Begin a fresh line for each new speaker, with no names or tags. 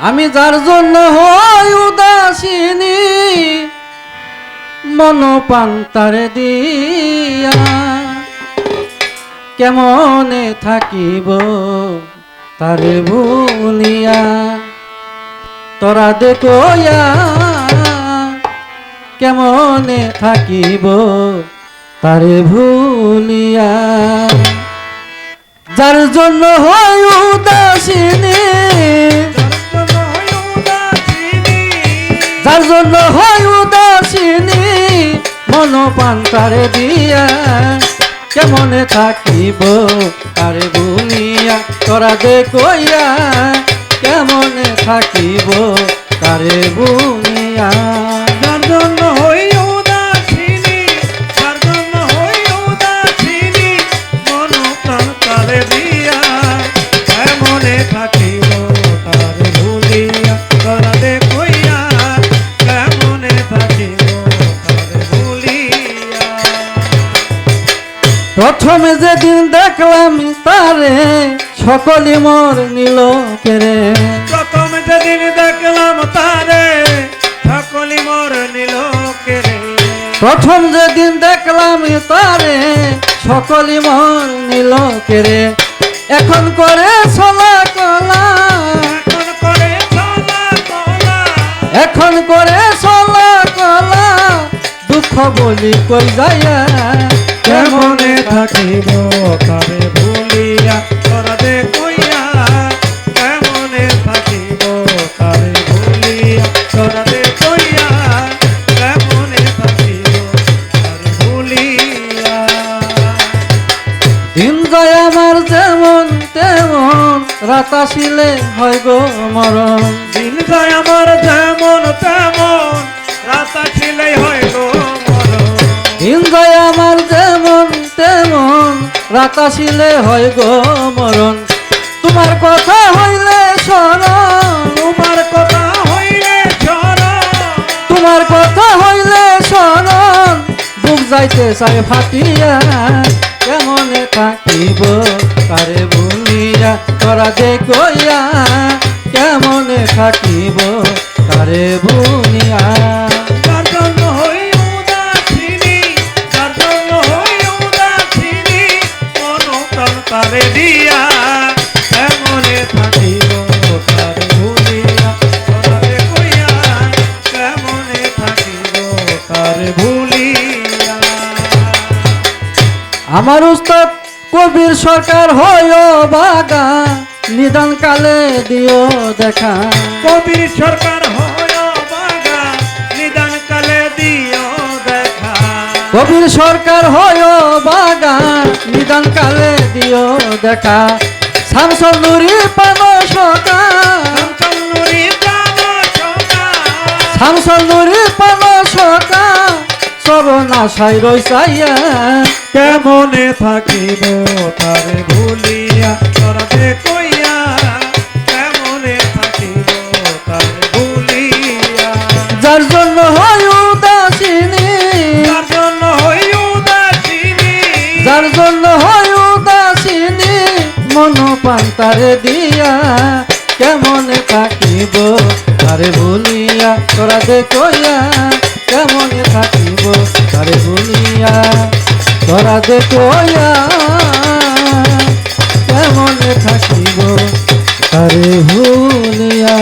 আমি যার জন্য হই উদাসিনী মন প্রাণ তারে দিয়া কেমনে থাকিব তারে ভুলিয়া তোরা দেখোয়া কেমনে থাকিব তারে ভুলিয়া যার জন্য হয় উদাসিনী যার জন্য হয় উদাসিনী মন প্রাণ তারে দিয়া কেমনে থাকিব তারে ভুলিয়া তোরা দেখোয়া কেমনে থাকিব তারে ভুলিয়া
যার জন্য হই উদাসিনী যার জন্য হই উদাসিনী মন প্রাণ তারে দিয়া কেমনে থাকিব তারে ভুলিয়া তোরা দেখোয়া কেমনে থাকিব তারে ভুলিয়া।
প্রথমে যেদিন দেখলাম তারে সকলে মোর নিল কেরে
প্রথম যেদিন দেখলাম তারে সকলি মোর নিল কেরে
প্রথম যেদিন দেখলাম তারে সকলে মোর নিল কেরে এখন করে চলা কলা
এখন করে চলা কলা
এখন করে চলা কলা দুঃখ বলি কই যাইয়া
কেমনে থাকিব তারে ভুলিয়া তোরা দেখোয়া কেমনে থাকিব তারে ভুলিয়া তোরা দেখোয়া কেমনে থাকিব তারে ভুলিয়া।
দিন যায় আমার যেমন তেমন রাত আসিলে হয় গো মরণ
দিন যায় আমার যেমন তেমন রাত আসিলেই হয় গো মরণ
দিন যায় আমার যেমন তেমন রাত আসিলে হয় গো মরণ তোমার কথা হইলে স্মরণ
তোমার কথা হইলে স্মরণ
তোমার কথা হইলে স্মরণ বুক যাইতে চাই ফাটিয়া কেমনে থাকিব তারে ভুলিয়া তোরা দেখোয়া কেমনে থাকিব তারে ভুলিয়া
যার জন্য হই উদাসিনী যার জন্য হই উদাসিনী মন প্রাণ তারে দিয়া কেমনে থাকিব তারে ভুলিয়া তোরা দেখোয়া কেমনে থাকিব তারে ভুলিয়া।
আমার উস্তাদ কবির সরকার হয় বাগা নিদান কালে দিও দেখা
কবির সরকার হয় বাগা নিদান কালে দিও দেখা
কবির সরকার হয় বাগা নিদান কালে দিও দেখা শামসুল নুরি পান সকা
চন্নুরি প্রাণ সকা
শামসুল নুরি পান সকা সর্বনাশাই রইসাইয়া
কেমনে থাকিব তারে ভুলিয়া তোরা দেখোয়া কেমনে থাকিব তারে ভুলিয়া
যার জন্য হয় উদাসিনী
যার জন্য হই উদাসিনী
যার জন্য হয় উদাসিনী মন প্রাণ তারে দিয়া কেমনে থাকিব তারে ভুলিয়া তোরা দেখোয়া কেমনে থাকিব তারে ভুলিয়া তোরা দেখোয়া কেমনে থাকিব তারে ভুলিয়া।